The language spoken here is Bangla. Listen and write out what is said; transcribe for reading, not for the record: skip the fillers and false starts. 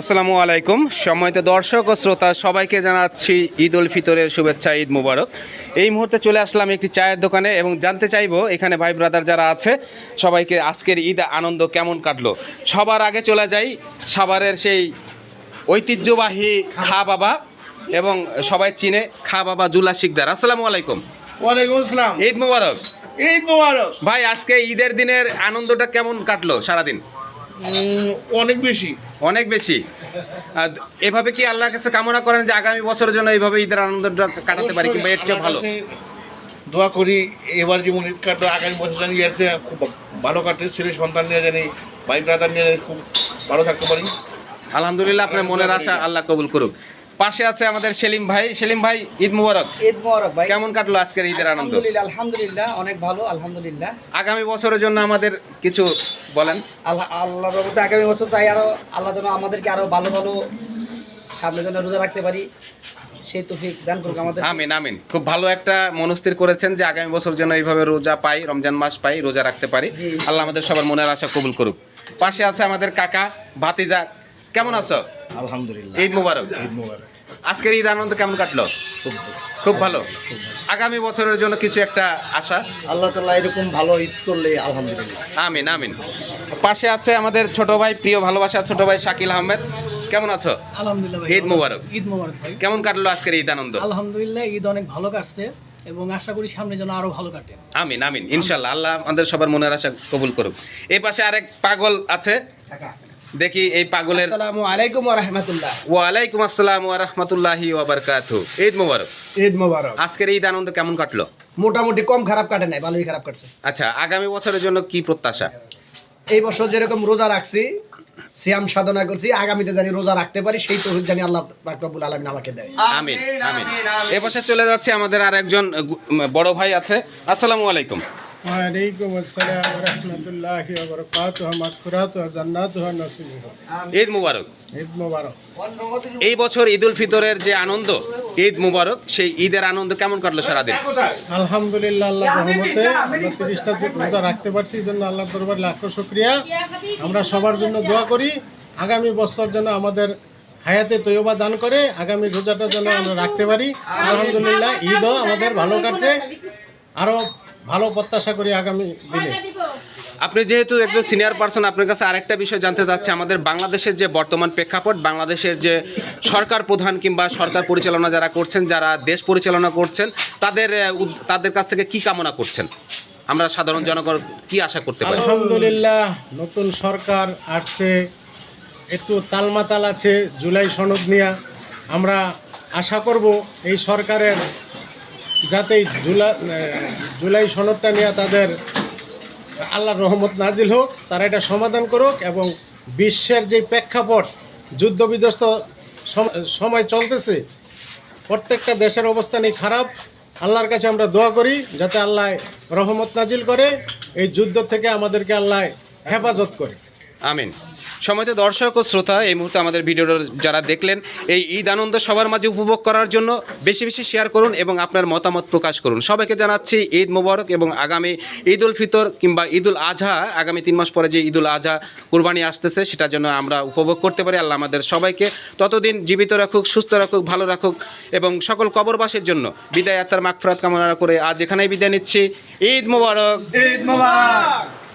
আসসালামু আলাইকুম সম্মানিত দর্শক ও শ্রোতা সবাইকে জানাচ্ছি ঈদ উল ফিতরের শুভেচ্ছা, ঈদ মুবারক। এই মুহূর্তে চলে আসলাম একটি চায়ের দোকানে এবং জানতে চাইবো এখানে ভাই ব্রাদার যারা আছে সবাইকে আজকের ঈদ আনন্দ কেমন কাটলো। সবার আগে চলে যাই সাভারের সেই ঐতিহ্যবাহী খা বাবা এবং সবাই চিনে খা বাবা জুলা শিকদার। আসসালামু আলাইকুম। ওয়ালাইকুম আসসালাম। ঈদ মুবারক। ঈদ মোবারক। ভাই আজকে ঈদের দিনের আনন্দটা কেমন কাটলো সারাদিন? অনেক বেশি। অনেক বেশি। আর এভাবে কি আল্লাহর কাছে কামনা করেন যে আগামী বছরের জন্য এইভাবে ঈদের আনন্দটা কাটাতে পারি কিংবা এর চেয়ে ভালো? দোয়া করি এবার যেমন ঈদ কাটবে আগামী বছর জানি এর চেয়ে খুব ভালো কাটে, ছেলে সন্তান নিয়ে জানি ভাই ব্রাদার নিয়ে খুব ভালো থাকতে পারি। আলহামদুলিল্লাহ, আপনার মনের আশা আল্লাহ কবুল করুক। পাশে আছে আমাদের সেলিম ভাই। সেলিম ভাই, ঈদ মুবারক। ঈদ মোবারক ভাই। কেমন কাটলো আজকের ঈদের আনন্দ? আলহামদুলিল্লাহ অনেক ভালো, আলহামদুলিল্লাহ। আগামী বছরের জন্য আমাদের কিছু বলেন। আল্লাহর রহমতে আগামী বছর চাই আরো আল্লাহ যেন আমাদেরকে আরো ভালো ভালো সামনে যেন রোজা রাখতে পারি, সেই তৌফিক দান করুক আমাদের। আমিন আমিন। খুব ভালো একটা মনস্থির করেছেন যে আগামী বছর যেন এইভাবে রোজা পাই, রমজান মাস পাই, রোজা রাখতে পারি। আল্লাহ আমাদের সবার মনের আশা কবুল করুক। পাশে আছে আমাদের কাকা ভাতিজা। কেমন আছো? আলহামদুলিল্লাহ। ঈদ মুবারক। ঈদ মোবারক। আজকের ঈদ আনন্দ কেমন কাটলো? খুব ভালো। আগামী বছরের জন্য কিছু একটা আশা। আল্লাহ তাআলা এরকম ভালো ঈদ করলে আলহামদুলিল্লাহ। আমিন আমিন। পাশে আছে আমাদের ছোট ভাই, প্রিয় ভালোবাসার ছোট ভাই শাকিল আহমেদ। কেমন আছো? আলহামদুলিল্লাহ ভাই। ঈদ মোবারক। ঈদ মোবারক ভাই। কেমন কাটলো আজকের ঈদ আনন্দ? আলহামদুলিল্লাহ ঈদ অনেক ভালো কাটছে এবং আশা করি সামনে যেন আরো ভালো কাটে। আমিন আমিন ইনশাল্লাহ। আল্লাহ আমাদের সবার মনের আশা কবুল করুক। এই পাশে আরেক পাগল আছে, দেখি এই পাগলের। আসসালামু আলাইকুম ওয়া রাহমাতুল্লাহ। ওয়ালাইকুম আসসালাম ওয়া রাহমাতুল্লাহি ওয়া বারাকাতুহু। ঈদ মোবারক। ঈদ মোবারক। আজকের ঈদ আনন্দ কেমন কাটলো? মোটামুটি কম খারাপ কাটে নাই, ভালোই খারাপ কাটছে। আচ্ছা, আগামী বছরের জন্য কি প্রত্যাশা? এই বছর যেরকম রোজা রাখছি, সিয়াম সাধনা করছি, আগামীতে জানি রোজা রাখতে পারি, সেই তৌফিক জানি আল্লাহ পাক রব্বুল আলামিন আমাকে দেয়। আমিন আমিন। এ পাশে চলে যাচ্ছে আমাদের আর একজন বড় ভাই আছে। আসসালামু আলাইকুম। ওয়ালাইকুম আসসালাম ওয়া রাহমাতুল্লাহি ওয়া বারাকাতুহু, মাগফিরাতু ওয়া জান্নাতু ওয়া নাসিবু। ঈদ মুবারক। ঈদ মোবারক। এই বছর ঈদ উল ফিতরের যে আনন্দ, ঈদ মুবারক, সেই ঈদের আনন্দ কেমন কাটলো সারাদিন? আলহামদুলিল্লাহ, আল্লাহর রহমতে আমরা 30টা দিন রোজা রাখতে পারছি, এই জন্য আল্লাহর দরবারে লাখো শুকরিয়া। আমরা সবার জন্য দোয়া করি আগামী বছর যেন আমাদের হায়াতে তৈয়বা দান করে, আগামী রোজাটা যেন আমরা রাখতে পারি। আলহামদুলিল্লাহ, ঈদও আমাদের ভালো কাটছে, আরও ভালো প্রত্যাশা করি আগামী দিনে। আপনি যেহেতু একজন সিনিয়র পারসন, আপনার কাছে আরেকটা বিষয় জানতে চাচ্ছি। আমাদের বাংলাদেশের যে বর্তমান প্রেক্ষাপট, বাংলাদেশের যে সরকার প্রধান কিংবা সরকার পরিচালনা যারা করছেন, যারা দেশ পরিচালনা করছেন, তাদের কাছ থেকে কি কামনা করছেন? আমরা সাধারণ জনগণ কি আশা করতে পারি? আলহামদুলিল্লাহ, নতুন সরকার আসছে, একটু তালমাতাল আছে জুলাই সনদ নিয়ে। আমরা আশা করব এই সরকারের যাতে জুলাই সনদটা নিয়ে তাদের আল্লাহর রহমত নাজিল হোক, তারা এটা সমাধান করুক এবং বিশ্বের যে প্রেক্ষাপট, যুদ্ধবিধ্বস্ত সময় চলতেছে, প্রত্যেকটা দেশের অবস্থানই খারাপ। আল্লাহর কাছে আমরা দোয়া করি যাতে আল্লাহ রহমত নাজিল করে, এই যুদ্ধ থেকে আমাদেরকে আল্লাহ হেফাজত করে। আমিন। সময়ত দর্শক ও শ্রোতা, এই মুহূর্তে আমাদের ভিডিওটা যারা দেখলেন, এই ঈদ আনন্দ সবার মাঝে উপভোগ করার জন্য বেশি বেশি শেয়ার করুন এবং আপনার মতামত প্রকাশ করুন। সবাইকে জানাচ্ছি ঈদ মোবারক এবং আগামী ঈদ উল ফিতর কিংবা ঈদ উল আজহা, আগামী 3 মাস পরে যে ঈদ উল আজহা কুরবানি আসতেছে, সেটার জন্য আমরা উপভোগ করতে পারি। আল্লাহ আমাদের সবাইকে ততদিন জীবিত রাখুক, সুস্থ রাখুক, ভালো রাখুক এবং সকল কবরবাসীর জন্য বিদায় আত্মার মাগফিরাত কামনা করে আজ এখানেই বিদায় নিচ্ছি। ঈদ মোবারক। ঈদ মোবারক।